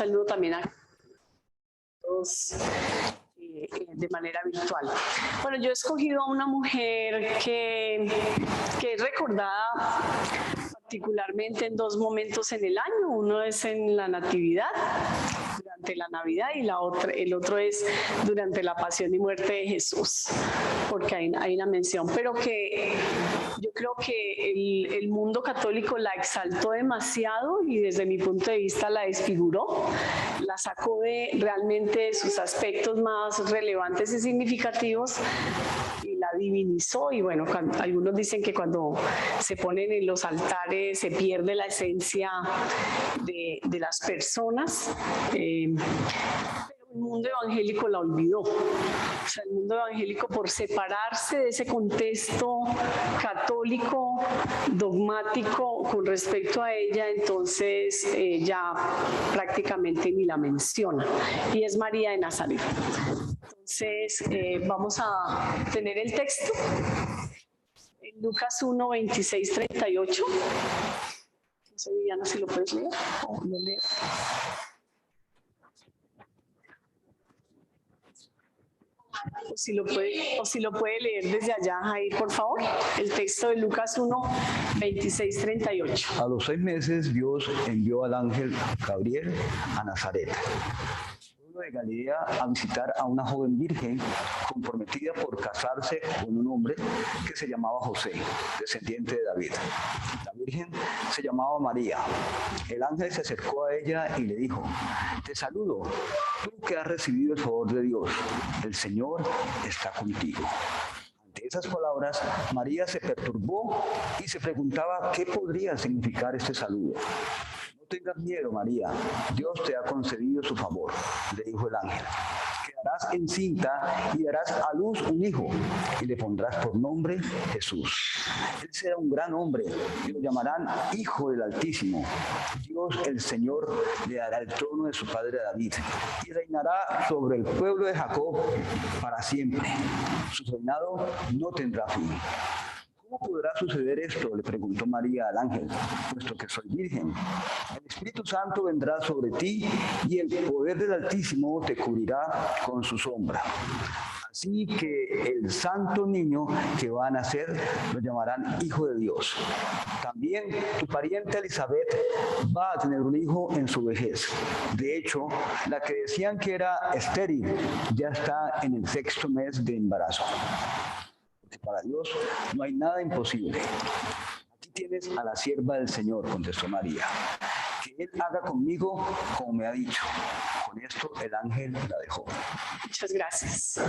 saludo también a todos de manera virtual. Bueno, yo he escogido a una mujer que es recordada particularmente en dos momentos en el año. Uno es en la Natividad, durante la Navidad, y el otro es durante la pasión y muerte de Jesús, porque hay una mención, pero que yo creo que el mundo católico la exaltó demasiado y desde mi punto de vista la desfiguró, la sacó realmente de sus aspectos más relevantes y significativos y la divinizó. Y bueno, algunos dicen que cuando se ponen en los altares se pierde la esencia de las personas, pero el mundo evangélico la olvidó. O sea, el mundo evangélico, por separarse de ese contexto católico, dogmático con respecto a ella, entonces ya prácticamente ni la menciona. Y es María de Nazaret. Entonces, vamos a tener el texto en Lucas 1, 26, 38. No sé, Viviana, si lo puedes leer o lo leo. O si lo puede leer desde allá, Jair, por favor. El texto de Lucas 1, 26, 38. A los 6 meses Dios envió al ángel Gabriel a Nazaret, de Galilea, a visitar a una joven virgen comprometida por casarse con un hombre que se llamaba José, descendiente de David. La virgen se llamaba María. El ángel se acercó a ella y le dijo: te saludo, tú que has recibido el favor de Dios, el Señor está contigo. Ante esas palabras, María se perturbó y se preguntaba qué podría significar este saludo. No tengas miedo, María, Dios te ha concedido su favor, le dijo el ángel. Quedarás encinta y darás a luz un hijo, y le pondrás por nombre Jesús. Él será un gran hombre, y lo llamarán Hijo del Altísimo. Dios, el Señor, le dará el trono de su padre David, y reinará sobre el pueblo de Jacob para siempre. Su reinado no tendrá fin. ¿Cómo podrá suceder esto?, le preguntó María al ángel, puesto que soy virgen. El Espíritu Santo vendrá sobre ti y el poder del Altísimo te cubrirá con su sombra. Así que el santo niño que va a nacer lo llamarán Hijo de Dios. También tu pariente Elizabeth va a tener un hijo en su vejez. De hecho, la que decían que era estéril ya está en el 6º mes de embarazo. Para Dios no hay nada imposible. Aquí tienes a la sierva del Señor, contestó María. Que Él haga conmigo como me ha dicho. Con esto el ángel la dejó. Muchas gracias.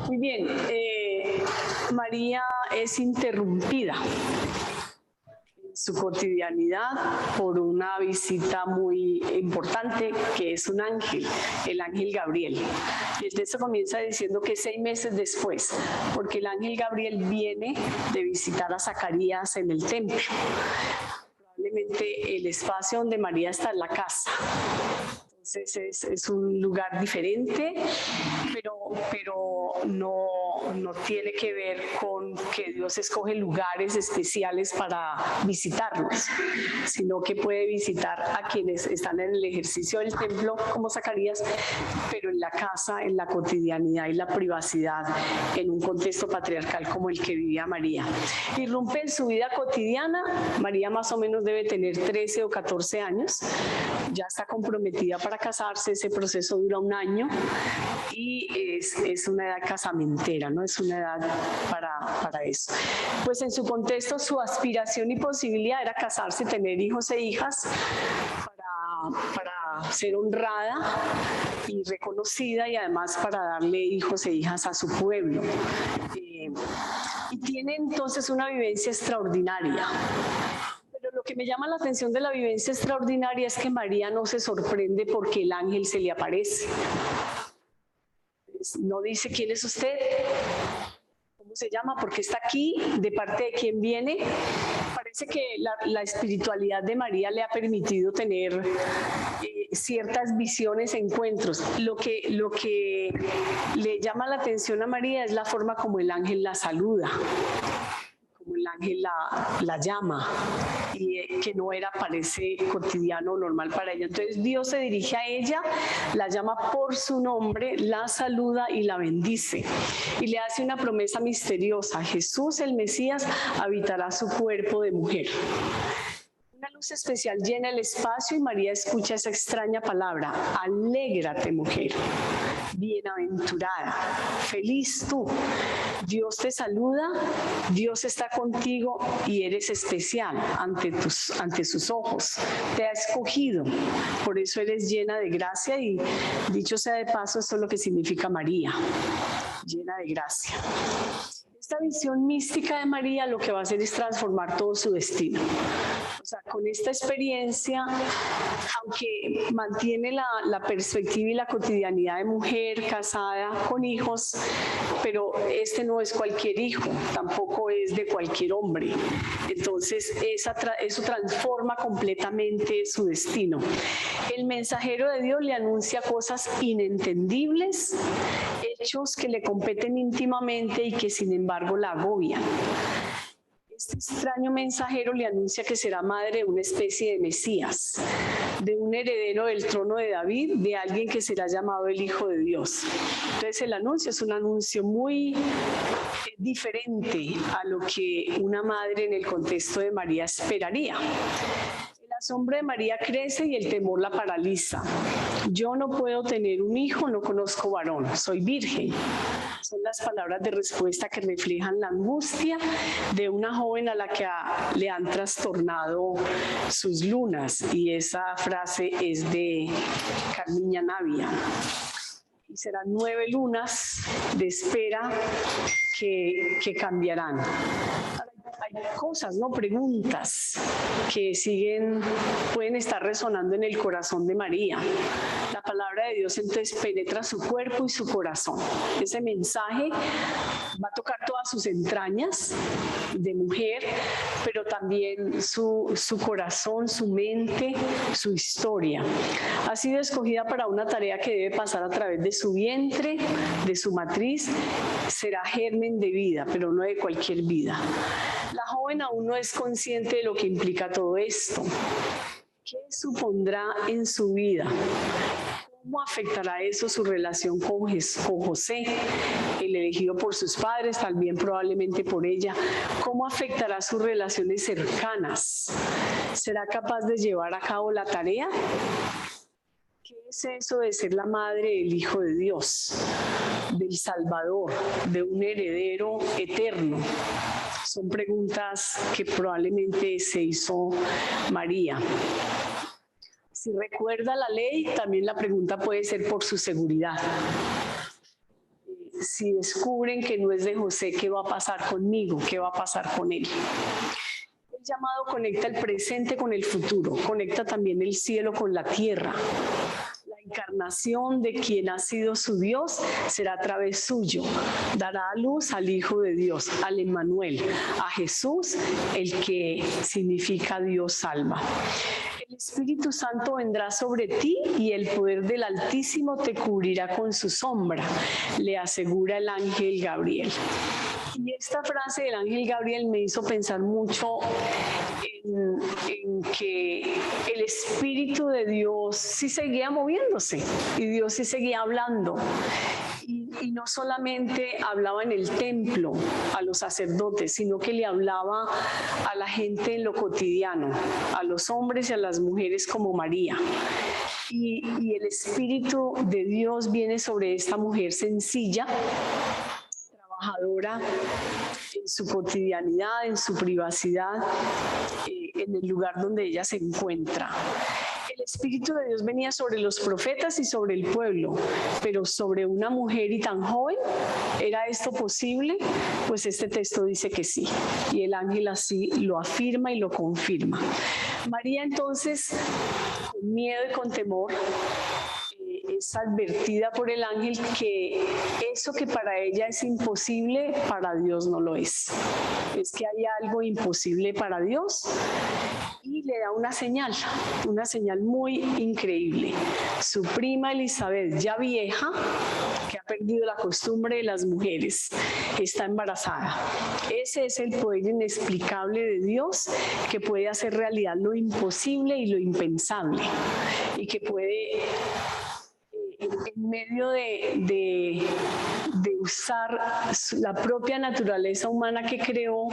Muy bien, María es interrumpida en su cotidianidad por una visita muy importante que es un ángel, el ángel Gabriel. Y el texto comienza diciendo que 6 meses después, porque el ángel Gabriel viene de visitar a Zacarías en el templo. Probablemente el espacio donde María está en la casa. Entonces es un lugar diferente, pero no tiene que ver con que Dios escoge lugares especiales para visitarlos, sino que puede visitar a quienes están en el ejercicio del templo, como Zacarías, pero en la casa, en la cotidianidad y la privacidad, en un contexto patriarcal como el que vivía María. Irrumpe en su vida cotidiana. María más o menos debe tener 13 o 14 años, ya está comprometida para casarse. Ese proceso dura 1 año y es una edad casamentera, ¿no? Es una edad para eso. Pues en su contexto, su aspiración y posibilidad era casarse, tener hijos e hijas para ser honrada y reconocida, y además para darle hijos e hijas a su pueblo. Y tiene entonces una vivencia extraordinaria. Pero lo que me llama la atención de la vivencia extraordinaria es que María no se sorprende porque el ángel se le aparece. No dice: ¿quién es usted? ¿Cómo se llama? ¿Por qué está aquí? ¿De parte de quién viene? Parece que la espiritualidad de María le ha permitido tener ciertas visiones, encuentros. Lo que le llama la atención a María es la forma como el ángel la saluda. Como el ángel la llama, y que no era, parece cotidiano o normal para ella. Entonces Dios se dirige a ella, la llama por su nombre, la saluda y la bendice. Y le hace una promesa misteriosa: Jesús, el Mesías, habitará su cuerpo de mujer. Una luz especial llena el espacio y María escucha esa extraña palabra: alégrate, mujer, bienaventurada, feliz tú. Dios te saluda, Dios está contigo y eres especial ante sus ojos. Te ha escogido, por eso eres llena de gracia, y dicho sea de paso, esto es lo que significa María, llena de gracia. Esta visión mística de María lo que va a hacer es transformar todo su destino. O sea, con esta experiencia, aunque mantiene la perspectiva y la cotidianidad de mujer casada con hijos, pero este no es cualquier hijo, tampoco es de cualquier hombre. Entonces, eso transforma completamente su destino. El mensajero de Dios le anuncia cosas inentendibles, hechos que le competen íntimamente y que sin embargo la agobian. Este extraño mensajero le anuncia que será madre de una especie de Mesías, de un heredero del trono de David, de alguien que será llamado el Hijo de Dios. Entonces el anuncio es un anuncio muy diferente a lo que una madre en el contexto de María esperaría. El asombro de María crece y el temor la paraliza. Yo no puedo tener un hijo, no conozco varón, soy virgen. Son las palabras de respuesta que reflejan la angustia de una joven a la que le han trastornado sus lunas, y esa frase es de Carmiña Navia. Y serán 9 lunas de espera que cambiarán. Hay cosas, ¿no? Preguntas que pueden estar resonando en el corazón de María. La palabra de Dios entonces penetra su cuerpo y su corazón. Ese mensaje va a tocar todas sus entrañas de mujer, pero también su corazón, su mente, su historia. Ha sido escogida para una tarea que debe pasar a través de su vientre, de su matriz. Será germen de vida, pero no de cualquier vida. La joven aún no es consciente de lo que implica todo esto. ¿Qué supondrá en su vida? ¿Cómo afectará eso su relación con José, el elegido por sus padres, también probablemente por ella? ¿Cómo afectará sus relaciones cercanas? ¿Será capaz de llevar a cabo la tarea? ¿Qué es eso de ser la madre del Hijo de Dios, del Salvador, de un heredero eterno? Son preguntas que probablemente se hizo María. Si recuerda la ley, también la pregunta puede ser por su seguridad. Si descubren que no es de José, ¿qué va a pasar conmigo? ¿Qué va a pasar con él? El llamado conecta el presente con el futuro, conecta también el cielo con la tierra. La encarnación de quien ha sido su Dios será a través suyo. Dará a luz al Hijo de Dios, al Emmanuel, a Jesús, el que significa Dios salva. El Espíritu Santo vendrá sobre ti y el poder del Altísimo te cubrirá con su sombra, le asegura el ángel Gabriel. Y esta frase del ángel Gabriel me hizo pensar mucho en que el Espíritu de Dios sí seguía moviéndose y Dios sí seguía hablando. Y no solamente hablaba en el templo a los sacerdotes, sino que le hablaba a la gente en lo cotidiano, a los hombres y a las mujeres como María. Y el Espíritu de Dios viene sobre esta mujer sencilla, trabajadora, en su cotidianidad, en su privacidad, en el lugar donde ella se encuentra. El Espíritu de Dios venía sobre los profetas y sobre el pueblo, pero sobre una mujer y tan joven, ¿era esto posible? Pues este texto dice que sí, y el ángel así lo afirma y lo confirma. María entonces, con miedo y con temor, es advertida por el ángel que eso que para ella es imposible, para Dios no lo es. Es que hay algo imposible para Dios, y le da una señal muy increíble. Su prima Elizabeth, ya vieja, que ha perdido la costumbre de las mujeres, está embarazada. Ese es el poder inexplicable de Dios que puede hacer realidad lo imposible y lo impensable y que puede en medio de usar la propia naturaleza humana que creó,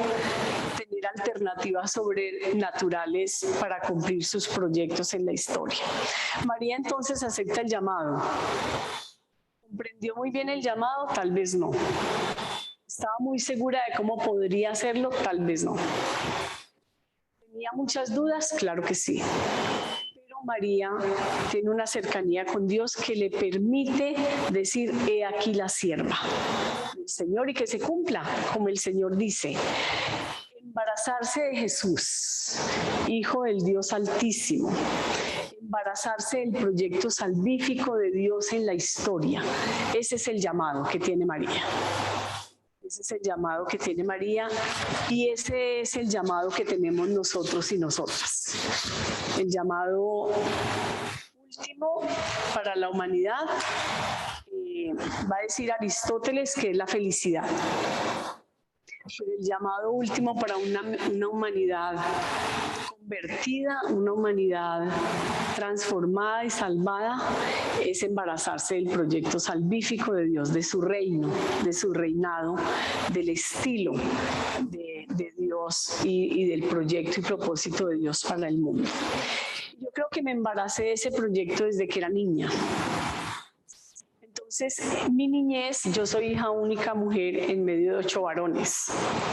tener alternativas sobrenaturales para cumplir sus proyectos en la historia. María entonces acepta el llamado. ¿Comprendió muy bien el llamado? Tal vez no. ¿Estaba muy segura de cómo podría hacerlo? Tal vez no. ¿Tenía muchas dudas? Claro que sí. María tiene una cercanía con Dios que le permite decir, he aquí la sierva del Señor, y que se cumpla como el Señor dice. Embarazarse de Jesús, Hijo del Dios Altísimo, embarazarse del proyecto salvífico de Dios en la historia. Ese es el llamado que tiene María. Ese es el llamado que tiene María y ese es el llamado que tenemos nosotros y nosotras. El llamado último para la humanidad, va a decir Aristóteles, que es la felicidad. Pero el llamado último para una humanidad convertida, una humanidad transformada y salvada, es embarazarse del proyecto salvífico de Dios, de su reino, de su reinado, del estilo de Dios y del proyecto y propósito de Dios para el mundo. Yo creo que me embaracé de ese proyecto desde que era niña. Entonces, mi niñez, yo soy hija única mujer en medio de 8 varones.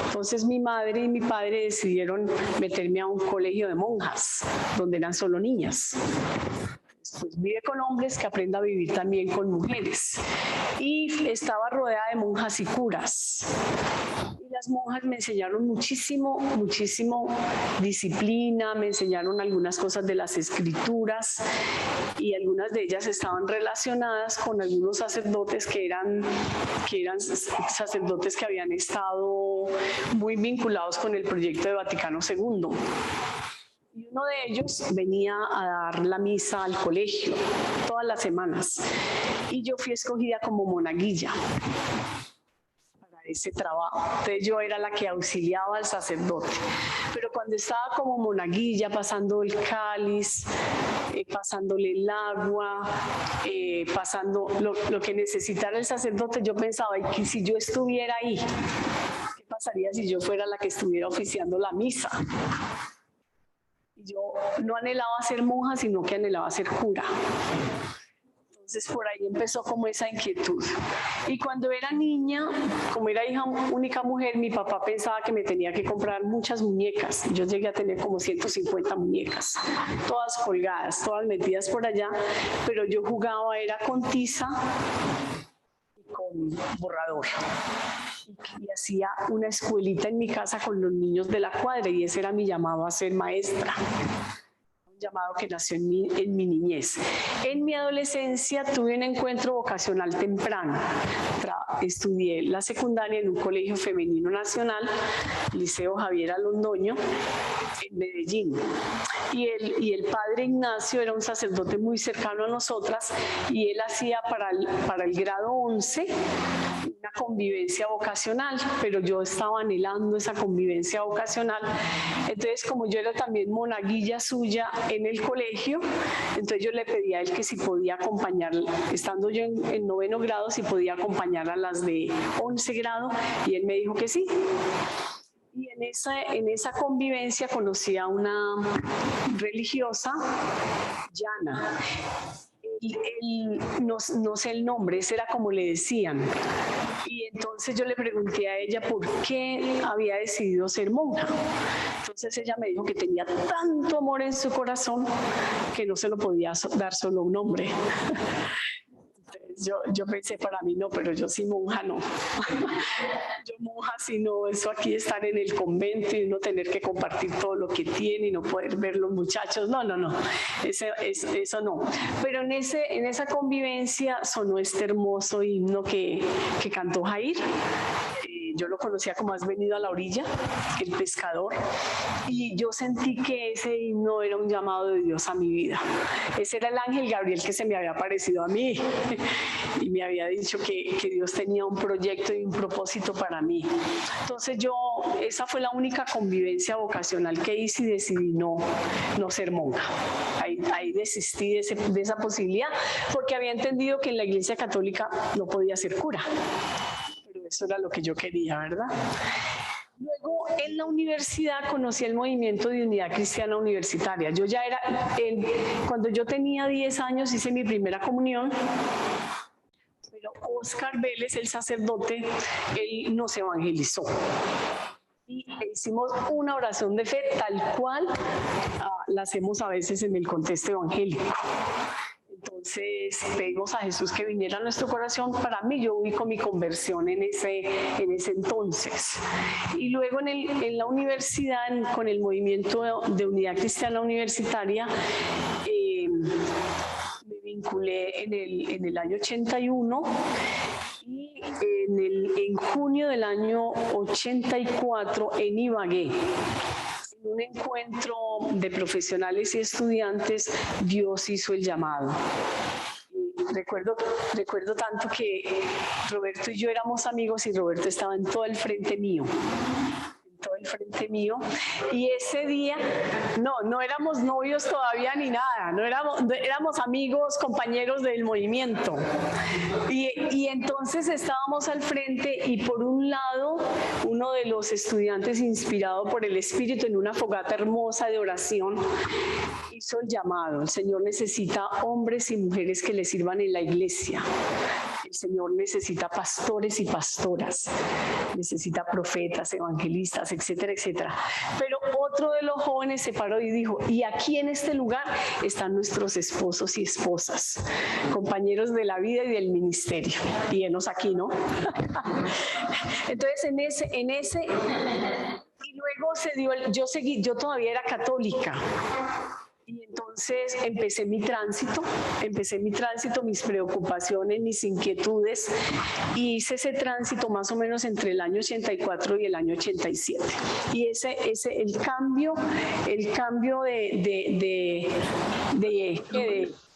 Entonces, mi madre y mi padre decidieron meterme a un colegio de monjas, donde eran solo niñas. Pues vive con hombres, que aprenda a vivir también con mujeres. Y estaba rodeada de monjas y curas. Y las monjas me enseñaron muchísimo disciplina, me enseñaron algunas cosas de las escrituras y algunas de ellas estaban relacionadas con algunos sacerdotes que eran sacerdotes que habían estado muy vinculados con el proyecto de Vaticano II. Y uno de ellos venía a dar la misa al colegio todas las semanas y yo fui escogida como monaguilla para ese trabajo. Entonces yo era la que auxiliaba al sacerdote. Pero cuando estaba como monaguilla, pasando el cáliz, pasándole el agua, pasando lo que necesitara el sacerdote, yo pensaba, ¿y que si yo estuviera ahí? ¿Qué pasaría si yo fuera la que estuviera oficiando la misa? Yo no anhelaba ser monja, sino que anhelaba ser cura. Entonces por ahí empezó como esa inquietud. Y cuando era niña, como era hija única mujer, mi papá pensaba que me tenía que comprar muchas muñecas. Yo llegué a tener como 150 muñecas, todas colgadas, todas metidas por allá, pero yo jugaba, era con tiza y con borrador. Y hacía una escuelita en mi casa con los niños de la cuadra y ese era mi llamado a ser maestra. Un llamado que nació en mi niñez. En mi adolescencia tuve un encuentro vocacional temprano. Estudié la secundaria en un colegio femenino nacional, Liceo Javier Alondoño, en Medellín. Y el padre Ignacio era un sacerdote muy cercano a nosotras y él hacía para el grado 11 una convivencia vocacional, pero yo estaba anhelando esa convivencia vocacional. Entonces, como yo era también monaguilla suya en el colegio, entonces yo le pedí a él que si podía acompañar, estando yo en 9º grado, si podía acompañar a las de 11 grado, y él me dijo que sí. Y en esa convivencia conocí a una religiosa, Yana. No sé el nombre, ese era como le decían. Y entonces yo le pregunté a ella por qué había decidido ser monja. Entonces ella me dijo que tenía tanto amor en su corazón que no se lo podía dar solo a un hombre. Yo pensé, para mí no, pero yo sí monja no. Yo monja sí no, eso aquí estar en el convento y no tener que compartir todo lo que tiene y no poder ver los muchachos, no, eso no. Pero en esa convivencia sonó este hermoso himno que cantó Jair, Yo lo conocía como Has venido a la orilla, el pescador, y yo sentí que ese himno era un llamado de Dios a mi vida. Ese era el ángel Gabriel que se me había aparecido a mí y me había dicho que Dios tenía un proyecto y un propósito para mí. Entonces esa fue la única convivencia vocacional que hice y decidí no ser monja. Ahí desistí de esa posibilidad porque había entendido que en la Iglesia Católica no podía ser cura. Pero eso era lo que yo quería, ¿verdad? Luego en la universidad conocí el movimiento de Unidad Cristiana Universitaria. Yo ya era, cuando yo tenía 10 años hice mi primera comunión, pero Oscar Vélez, el sacerdote, él nos evangelizó. Y hicimos una oración de fe tal cual la hacemos a veces en el contexto evangélico. Entonces pedimos a Jesús que viniera a nuestro corazón. Para mí, yo ubico mi conversión en ese entonces. Y luego en la universidad, con el movimiento de Unidad Cristiana Universitaria, me vinculé en el año 81 y en junio del año 84 en Ibagué. En un encuentro de profesionales y estudiantes, Dios hizo el llamado. Recuerdo tanto que Roberto y yo éramos amigos y Roberto estaba en todo el frente mío. Y ese día no éramos novios todavía ni nada, éramos amigos, compañeros del movimiento y entonces estábamos al frente y por un lado uno de los estudiantes, inspirado por el Espíritu en una fogata hermosa de oración, hizo el llamado: el Señor necesita hombres y mujeres que le sirvan en la iglesia. El Señor necesita pastores y pastoras, necesita profetas, evangelistas, etcétera, etcétera. Pero otro de los jóvenes se paró y dijo: y aquí en este lugar están nuestros esposos y esposas, compañeros de la vida y del ministerio. Y enos aquí, ¿no? Entonces en ese y luego se dio, yo todavía era católica. Y entonces empecé mi tránsito, mis preocupaciones, mis inquietudes, y hice ese tránsito más o menos entre el año 84 y el año 87. Y el cambio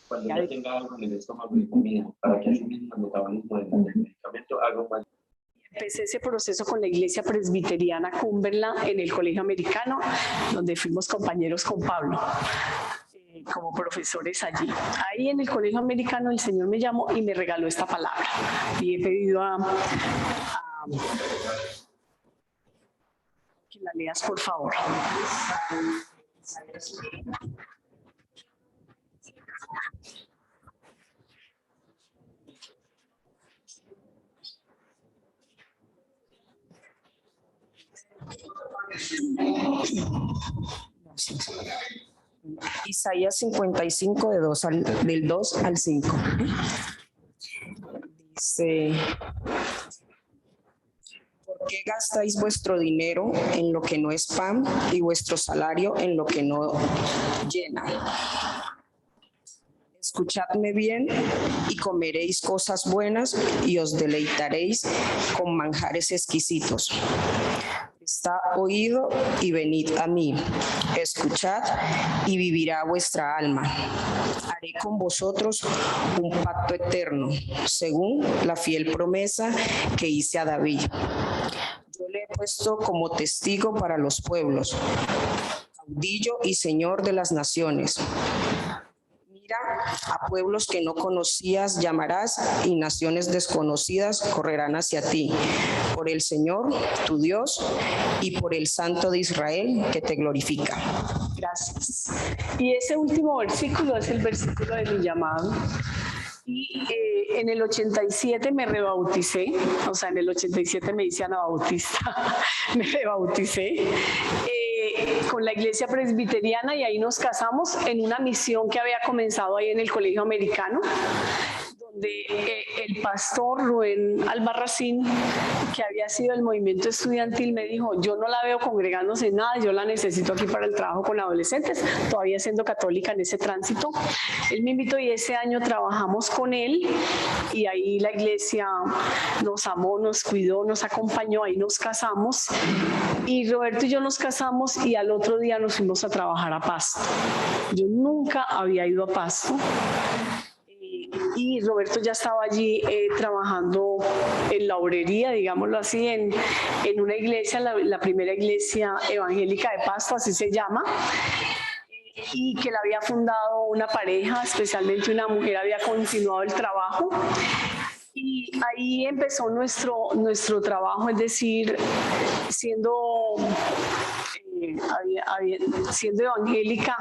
cuando ya tenga algo en el estómago de comida, para que así mismo el metabolismo del medicamento haga un... Empecé ese proceso con la Iglesia Presbiteriana Cumberland en el Colegio Americano, donde fuimos compañeros con Pablo, como profesores allí. Ahí en el Colegio Americano el Señor me llamó y me regaló esta palabra. Y he pedido que la leas, por favor. Isaías 55 del 2 al 5. Dice: ¿por qué gastáis vuestro dinero en lo que no es pan y vuestro salario en lo que no llena? Escuchadme bien y comeréis cosas buenas y os deleitaréis con manjares exquisitos. Está oído y venid a mí, escuchad y vivirá vuestra alma. Haré con vosotros un pacto eterno, según la fiel promesa que hice a David. Yo le he puesto como testigo para los pueblos, caudillo y señor de las naciones. Mira, a pueblos que no conocías llamarás y naciones desconocidas correrán hacia ti, por el Señor, tu Dios, y por el Santo de Israel que te glorifica. Gracias. Y ese último versículo es el versículo de mi llamado. Y en el 87 me rebauticé, o sea, en el 87 me hice anabautista, me rebauticé con la Iglesia Presbiteriana y ahí nos casamos en una misión que había comenzado ahí en el Colegio Americano. donde el pastor Rubén Albarracín, que había sido del movimiento estudiantil, me dijo, yo no la veo congregándose en nada, yo la necesito aquí para el trabajo con adolescentes, todavía siendo católica en ese tránsito. Él me invitó y ese año trabajamos con él y ahí la iglesia nos amó, nos cuidó, nos acompañó, ahí nos casamos y Roberto y yo nos casamos y al otro día nos fuimos a trabajar a Pasto. Yo nunca había ido a Pasto. Y Roberto ya estaba allí trabajando en la obrería, digámoslo así, en una iglesia, la primera iglesia evangélica de Pasto, así se llama, y que la había fundado una pareja, especialmente una mujer, había continuado el trabajo. Y ahí empezó nuestro trabajo, es decir, siendo evangélica,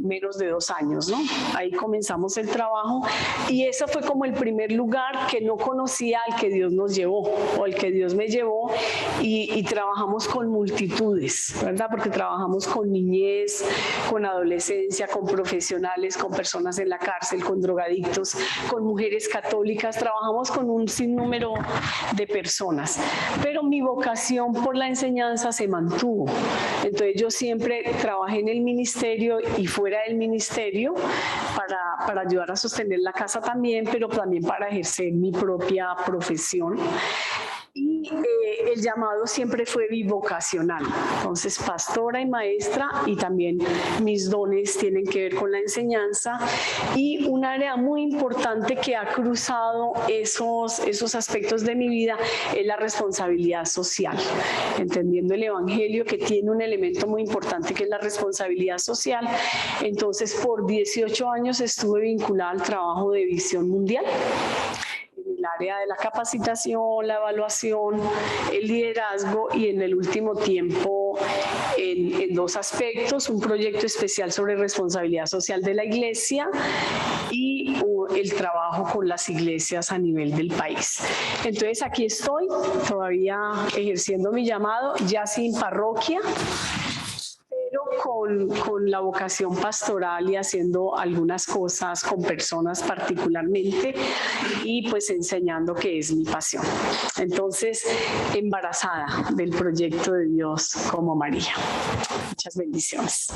menos de 2 años, ¿no? Ahí comenzamos el trabajo y ese fue como el primer lugar que no conocía al que Dios nos llevó o al que Dios me llevó y trabajamos con multitudes, ¿verdad? Porque trabajamos con niñez, con adolescencia, con profesionales, con personas en la cárcel, con drogadictos, con mujeres católicas, trabajamos con un sinnúmero de personas, pero mi vocación por la enseñanza se mantuvo. Entonces yo siempre trabajé en el ministerio y fuera del ministerio para ayudar a sostener la casa también, pero también para ejercer mi propia profesión. Y el llamado siempre fue bivocacional, entonces pastora y maestra, y también mis dones tienen que ver con la enseñanza, y un área muy importante que ha cruzado esos aspectos de mi vida es la responsabilidad social, entendiendo el evangelio que tiene un elemento muy importante que es la responsabilidad social. Entonces por 18 años estuve vinculada al trabajo de Visión Mundial, el área de la capacitación, la evaluación, el liderazgo y en el último tiempo en 2 aspectos, un proyecto especial sobre responsabilidad social de la iglesia y el trabajo con las iglesias a nivel del país. Entonces aquí estoy todavía ejerciendo mi llamado, ya sin parroquia, con la vocación pastoral y haciendo algunas cosas con personas particularmente y pues enseñando, que es mi pasión. Entonces, embarazada del proyecto de Dios como María. Muchas bendiciones.